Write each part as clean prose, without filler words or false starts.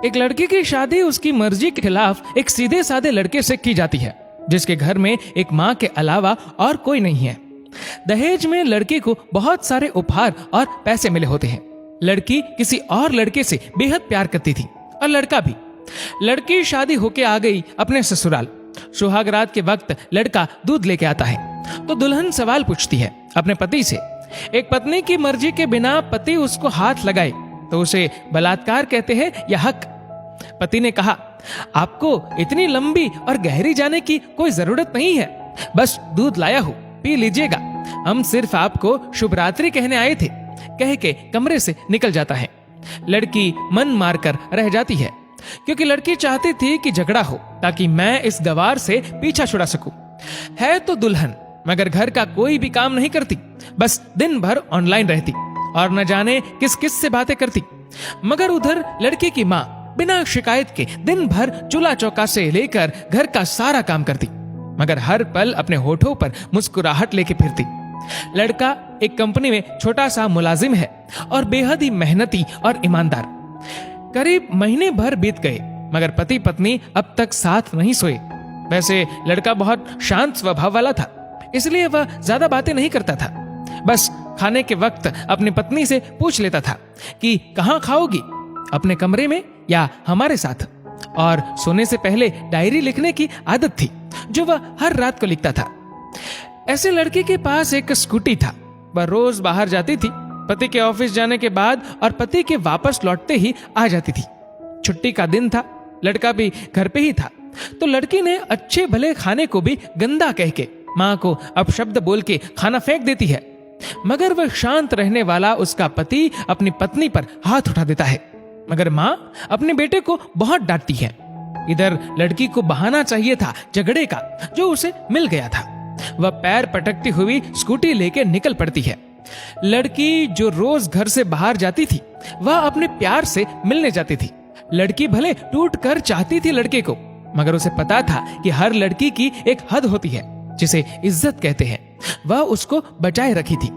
एक लड़की की शादी उसकी मर्जी के खिलाफ एक सीधे साधे लड़के से की जाती है, जिसके घर में एक माँ के अलावा और कोई नहीं है। दहेज में लड़की को बहुत सारे उपहार और पैसे मिले होते हैं। लड़की किसी और लड़के से बेहद प्यार करती थी और लड़का भी। लड़की शादी होके आ गई अपने ससुराल। सुहागरात के वक्त लड़का दूध लेके आता है तो दुल्हन सवाल पूछती है अपने पति से। एक पत्नी की मर्जी के बिना पति उसको हाथ लगाए तो उसे बलात्कार कहते हैं या हक। पति ने कहा, आपको इतनी लंबी और गहरी जाने की कोई जरूरत नहीं है, बस दूध लाया हूं, पी लीजिएगा, हम सिर्फ आपको शुभ रात्रि कहने आए थे, कह के कमरे से निकल जाता है। लड़की मन मारकर रह जाती है क्योंकि लड़की चाहती थी कि झगड़ा हो ताकि मैं इस गवार से पीछा छुड़ा सकूं। है तो दुल्हन मगर घर का कोई भी काम नहीं करती, बस दिन भर ऑनलाइन रहती और न जाने किस किस से बातें करती। मगर उधर लड़के की माँ बिना शिकायत के दिन भर चूल्हा चौका से लेकर घर का सारा काम करती, मगर हर पल अपने होठों पर मुस्कुराहट लेके फिरती। लड़का एक कंपनी में छोटा सा मुलाजिम है और बेहद ही मेहनती और ईमानदार। करीब महीने भर बीत गए मगर पति पत्नी अब तक साथ नहीं सोए। वैसे लड़का बहुत शांत स्वभाव वाला था, इसलिए वह ज्यादा बातें नहीं करता था। बस खाने के वक्त अपनी पत्नी से पूछ लेता था कि कहाँ खाओगी, अपने कमरे में या हमारे साथ। और सोने से पहले डायरी लिखने की आदत थी जो वह हर रात को लिखता था। ऐसे लड़के के पास एक स्कूटी था। वह रोज बाहर जाती थी, पति के ऑफिस जाने के बाद और पति के वापस लौटते ही आ जाती थी। छुट्टी का दिन था, लड़का भी घर पे ही था, तो लड़की ने अच्छे भले खाने को भी गंदा कह के माँ को अपशब्द बोल के खाना फेंक देती है। मगर वह शांत रहने वाला उसका पति अपनी पत्नी पर हाथ उठा देता है, मगर माँ अपने बेटे को बहुत डांटती है। इधर लड़की को बहाना चाहिए था झगड़े का जो उसे मिल गया था। वह पैर पटकती हुई स्कूटी लेके निकल पड़ती है। लड़की जो रोज घर से बाहर जाती थी वह अपने प्यार से मिलने जाती थी। लड़की भले टूट कर चाहती थी लड़के को, मगर उसे पता था कि हर लड़की की एक हद होती है जिसे इज्जत कहते हैं, वह उसको बचाए रखी थी।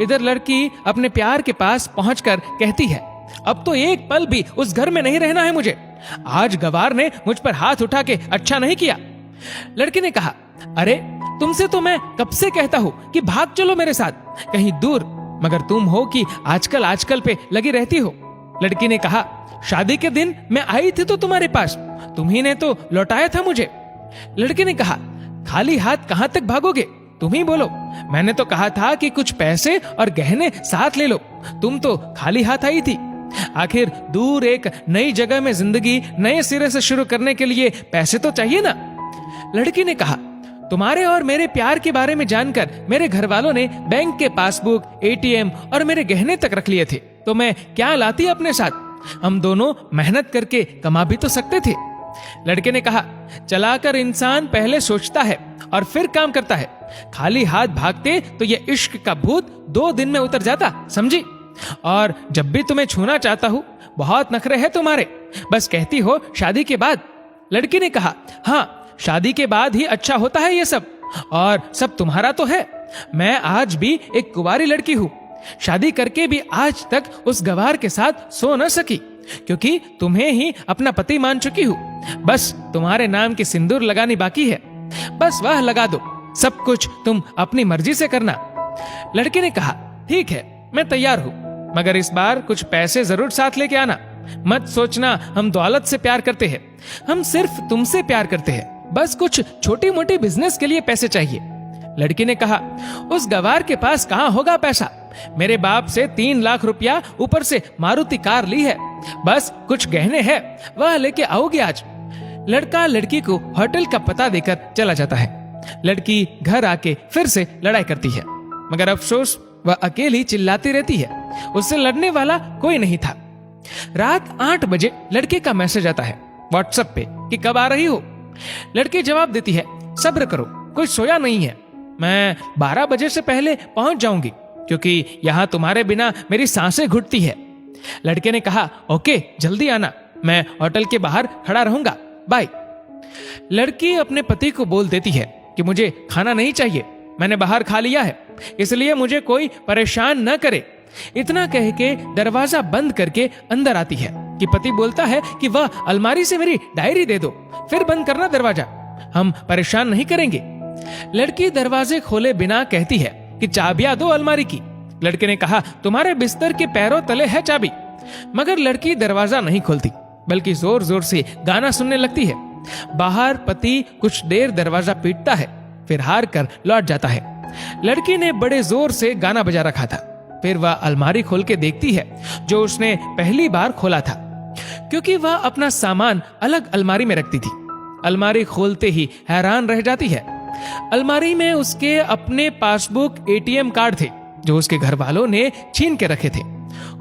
इधर लड़की अपने प्यार के पास पहुंचकर कहती है, अब तो एक पल भी उस घर में नहीं रहना है मुझे। आज गवार ने मुझ पर हाथ उठा के अच्छा नहीं किया। लड़की ने कहा, अरे तुमसे तो मैं कब से कहता हूँ कि भाग चलो मेरे साथ कहीं दूर, मगर तुम हो कि आजकल पे लगी रहती हो। लड़की ने कहा, शादी के दिन मैं आई थी तो तुम्हारे पास, तुम्ही ने तो लौटाया था मुझे। लड़की ने कहा, खाली हाथ कहाँ तक भागोगे, तुम ही बोलो। मैंने तो कहा था कि कुछ पैसे और गहने साथ ले लो, तुम तो खाली हाथ आई थी। आखिर दूर एक नई जगह में जिंदगी नए सिरे से शुरू करने के लिए पैसे तो चाहिए ना। लड़की ने कहा, तुम्हारे और मेरे प्यार के बारे में जानकर मेरे घर वालों ने बैंक के पासबुक, एटीएम और मेरे गहने तक रख लिए थे, तो मैं क्या लाती अपने साथ। हम दोनों मेहनत करके कमा भी तो सकते थे। लड़के ने कहा, चलाकर इंसान पहले सोचता है और फिर काम करता है। खाली हाथ भागते तो ये इश्क का भूत 2 दिन में उतर जाता, समझी। और जब भी तुम्हें छूना चाहता हूँ, बहुत नखरे हैं तुम्हारे, बस कहती हो शादी के बाद। लड़की ने कहा, हाँ शादी के बाद ही अच्छा होता है ये सब, और सब तुम्हारा तो है। मैं आज भी एक कुंवारी लड़की हूँ, शादी करके भी आज तक उस गवार के साथ सो न सकी, क्योंकि तुम्हें ही अपना पति मान चुकी हूँ। बस तुम्हारे नाम की सिंदूर लगानी बाकी है, बस वह लगा दो, सब कुछ तुम अपनी मर्जी से करना। लड़की ने कहा, ठीक है मैं तैयार हूँ, मगर इस बार कुछ पैसे जरूर साथ लेके आना। मत सोचना हम दौलत से प्यार करते हैं, हम सिर्फ तुमसे प्यार करते हैं, बस कुछ छोटी मोटी बिजनेस के लिए पैसे चाहिए। लड़की ने कहा, उस गवार के पास कहाँ होगा पैसा, मेरे बाप से 3 लाख रुपया ऊपर से मारुति कार ली है, बस कुछ गहने हैं वह लेके आओगे आज। लड़का लड़की को होटल का पता देकर चला जाता है। लड़की घर आके फिर से लड़ाई करती है, मगर अफसोस वह अकेली चिल्लाती रहती है, उससे लड़ने वाला कोई नहीं था। रात 8 बजे लड़के का मैसेज आता है व्हाट्सएप पे कि कब आ रही हो। लड़की जवाब देती है, सब्र करो, कोई सोया नहीं है, मैं 12 बजे से पहले पहुंच जाऊंगी, क्योंकि यहाँ तुम्हारे बिना मेरी सांसें घुटती है। लड़के ने कहा, ओके जल्दी आना, मैं होटल के बाहर खड़ा रहूंगा, बाय। लड़की अपने पति को बोल देती है कि मुझे खाना नहीं चाहिए, मैंने बाहर खा लिया है, इसलिए मुझे कोई परेशान न करे। इतना कह के दरवाजा बंद करके अंदर आती है। कि पति बोलता है कि वह अलमारी से मेरी डायरी दे दो, फिर बंद करना दरवाजा, हम परेशान नहीं करेंगे। लड़की दरवाजे खोले बिना कहती है कि चाबियां दो अलमारी की। लड़के ने कहा, तुम्हारे बिस्तर के पैरों तले है चाबी। मगर लड़की दरवाजा नहीं खोलती, बल्कि जोर जोर से गाना सुनने लगती है। बाहर पति कुछ देर दरवाजा पीटता है, फिर हार कर लौट जाता है। लड़की ने बड़े जोर से गाना बजा रखा था। फिर वह अलमारी खोल के देखती है जो उसने पहली बार खोला था, क्योंकि वह अपना सामान अलग अलमारी में रखती थी। अलमारी खोलते ही हैरान रह जाती है। अलमारी में उसके अपने पासबुक, एटीएम कार्ड थे जो उसके घर वालों ने छीन के रखे थे।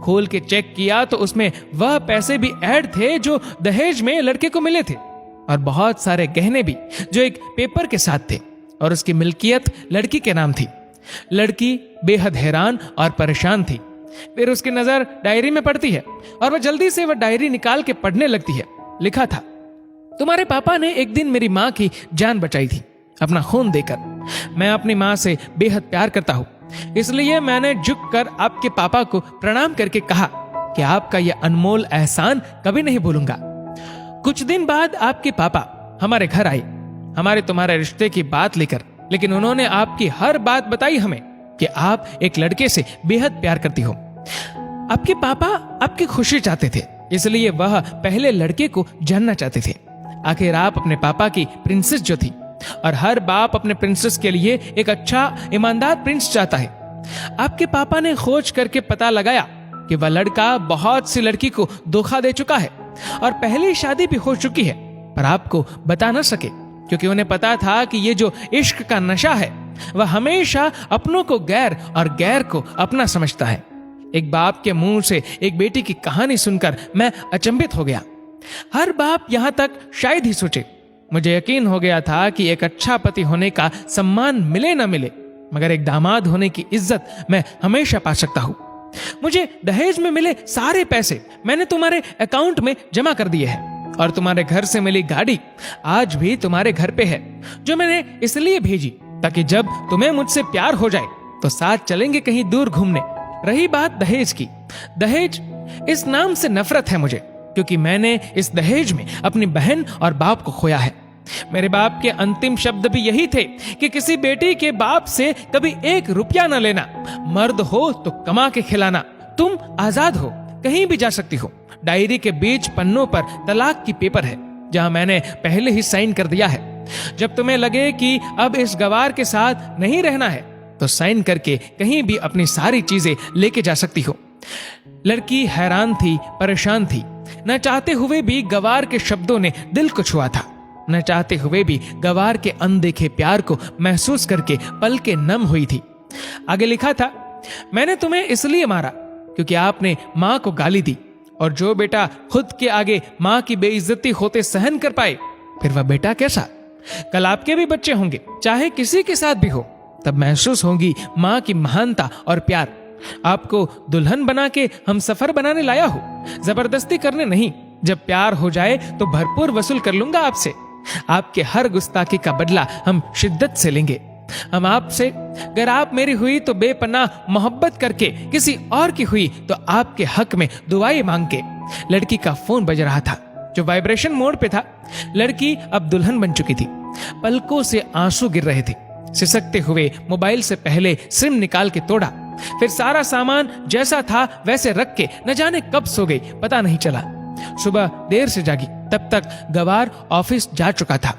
खोल के चेक किया तो उसमें वह पैसे भी ऐड थे जो दहेज में लड़के को मिले थे, और बहुत सारे गहने भी जो एक पेपर के साथ थे, और उसकी मिल्कियत लड़की के नाम थी। लड़की बेहद हैरान और परेशान थी। फिर उसकी नजर डायरी में पड़ती है और वह जल्दी से वह डायरी निकाल के पढ़ने लगती है। लिखा था, तुम्हारे पापा ने एक दिन मेरी माँ की जान बचाई थी अपना खून देकर। मैं अपनी माँ से बेहद प्यार करता हूँ, इसलिए मैंने झुककर आपके पापा को प्रणाम करके कहा कि आपका यह अनमोल एहसान कभी नहीं भूलूंगा। कुछ दिन बाद आपके पापा हमारे घर आए, हमारे तुम्हारे रिश्ते की बात लेकर, लेकिन उन्होंने आपकी हर बात बताई हमें कि आप एक लड़के से बेहद प्यार करती हो। आपके पापा आपकी खुशी चाहते थे, इसलिए वह पहले लड़के को जानना चाहते थे। आखिर आप अपने पापा की प्रिंसेस जो थी, और हर बाप अपने प्रिंसेस के लिए एक अच्छा ईमानदार प्रिंस चाहता है। आपके पापा ने खोज करके पता लगाया कि वह लड़का बहुत सी लड़की को धोखा दे चुका है और पहली शादी भी हो चुकी है, पर आपको बता न सके, क्योंकि उन्हें पता था कि ये जो इश्क का नशा है वह हमेशा अपनों को गैर और गैर को अपना समझता है। एक बाप के मुंह से एक बेटी की कहानी सुनकर मैं अचंभित हो गया। हर बाप यहां तक शायद ही सोचे। मुझे यकीन हो गया था कि एक अच्छा पति होने का सम्मान मिले न मिले, मगर एक दामाद होने की इज्जत मैं हमेशा पा सकता हूं। मुझे दहेज में मिले सारे पैसे मैंने तुम्हारे अकाउंट में जमा कर दिए हैं, और तुम्हारे घर से मिली गाड़ी आज भी तुम्हारे घर पे है, जो मैंने इसलिए भेजी ताकि जब तुम्हें मुझसे प्यार हो जाए तो साथ चलेंगे कहीं दूर घूमने। रही बात दहेज की, दहेज इस नाम से नफरत है मुझे, क्योंकि मैंने इस दहेज में अपनी बहन और बाप को खोया है। मेरे बाप के अंतिम शब्द भी यही थे कि किसी बेटी के बाप से कभी 1 रुपया न लेना, मर्द हो तो कमा के खिलाना, तुम आजाद हो, कहीं भी जा सकती हो। डायरी के बीच पन्नों पर तलाक की पेपर है, जहां मैंने पहले ही साइन कर दिया है। जब तुम्हें लगे कि अब इस गवार के साथ नहीं रहना है तो साइन करके कहीं भी अपनी सारी चीजें लेके जा सकती हो। लड़की हैरान थी, परेशान थी। न चाहते हुए भी गवार के शब्दों ने दिल को छुआ था। न चाहते हुए भी गवार के अनदेखे प्यार को महसूस करके पलकें नम हुई थी। आगे लिखा था, मैंने तुम्हें इसलिए मारा क्योंकि आपने माँ को गाली दी, और जो बेटा खुद के आगे माँ की बेइज्जती होते सहन कर पाए, फिर वह बेटा कैसा। कल आपके भी बच्चे होंगे, चाहे किसी के साथ भी हो, तब महसूस होगी माँ की महानता और प्यार। आपको दुल्हन बना के हम सफर बनाने लाया हो, जबरदस्ती करने नहीं। जब प्यार हो जाए तो भरपूर वसूल कर लूंगा आपसे। आपके हर गुस्ताखी का बदला हम शिद्दत से लेंगे। हम आपसे, अगर आप मेरी हुई तो बेपनाह मोहब्बत करके, किसी और की हुई तो आपके हक में दुआएं मांग के। लड़की का फोन बज रहा था जो वाइब्रेशन मोड पे था। लड़की अब दुल्हन बन चुकी थी। पलकों से आंसू गिर रहे थे। सिसकते हुए मोबाइल से पहले सिम निकाल के तोड़ा, फिर सारा सामान जैसा था वैसे रख के न जाने कब सो गई, पता नहीं चला। सुबह देर से जागी, तब तक गवार ऑफिस जा चुका था।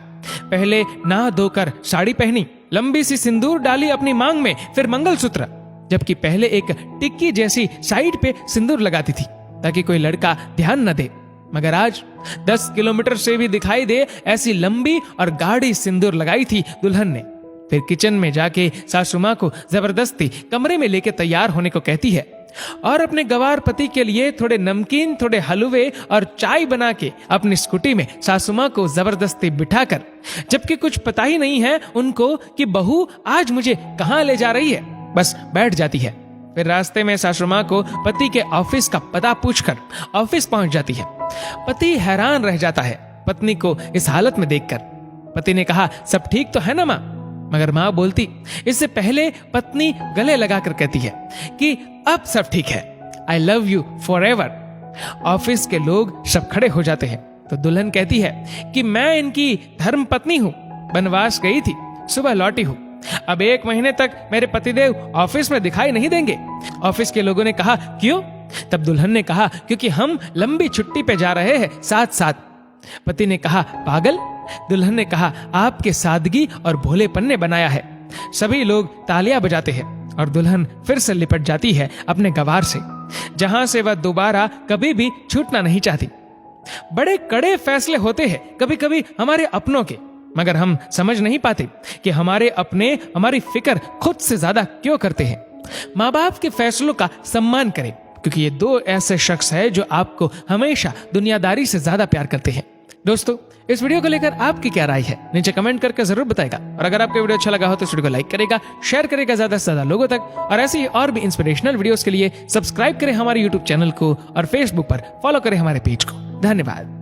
पहले नहा धोकर साड़ी पहनी, लंबी सी सिंदूर डाली अपनी मांग में, फिर मंगलसूत्र, जबकि पहले एक टिक्की जैसी साइड पे सिंदूर लगाती थी ताकि कोई लड़का ध्यान न दे, मगर आज 10 किलोमीटर से भी दिखाई दे ऐसी लंबी और गाढ़ी सिंदूर लगाई थी दुल्हन ने। फिर किचन में जाके सासू माँ को जबरदस्ती कमरे में लेके तैयार होने को कहती है, और अपने गवार पति के लिए थोड़े नमकीन, थोड़े हलवे और चाय बना के अपनी स्कूटी में सासू माँ को जबरदस्ती बिठाकर, जबकि कुछ पता ही नहीं है उनको कि बहू आज मुझे कहाँ ले जा रही है, बस बैठ जाती है। फिर रास्ते में सासू माँ को पति के ऑफिस का पता पूछकर ऑफिस पहुंच जाती है। पति हैरान रह जाता है पत्नी को इस हालत में देखकर। पति ने कहा, सब ठीक तो है ना माँ? मगर माँ बोलती, इससे पहले पत्नी गले लगाकर कहती है कि अब सब ठीक है, I love you for ever. Office के लोग सब खड़े हो जाते हैं तो दुल्हन कहती है कि मैं इनकी धर्म पत्नी हूँ, वनवास गई थी, सुबह लौटी हूँ। अब 1 महीने तक मेरे पतिदेव ऑफिस में दिखाई नहीं देंगे। ऑफिस के लोगों ने कहा क्यों? तब दुल्हन ने कहा क्योंकि हम लंबी छुट्टी पे जा रहे हैं साथ साथ। पति ने कहा पागल? दुल्हन ने कहा आपके सादगी और भोलेपन ने बनाया है। सभी लोग तालियां बजाते हैं और दुल्हन फिर से लिपट जाती है अपने गवार से, जहां से वह दोबारा कभी भी छूटना नहीं चाहती। बड़े कड़े फैसले होते हैं कभी कभी हमारे अपनों के, मगर हम समझ नहीं पाते कि हमारे अपने हमारी फिक्र खुद से ज्यादा क्यों करते हैं। माँ बाप के फैसलों का सम्मान करें, क्योंकि ये 2 ऐसे शख्स हैं जो आपको हमेशा दुनियादारी से ज्यादा प्यार करते हैं। दोस्तों, इस वीडियो को लेकर आपकी क्या राय है नीचे कमेंट करके जरूर बताएगा। और अगर आपको वीडियो अच्छा लगा हो तो इस वीडियो को लाइक करेगा, शेयर करेगा ज्यादा से ज्यादा लोगों तक। और ऐसी और भी इंस्पिरेशनल वीडियोस के लिए सब्सक्राइब करें हमारे यूट्यूब चैनल को और फेसबुक पर फॉलो करें हमारे पेज को। धन्यवाद।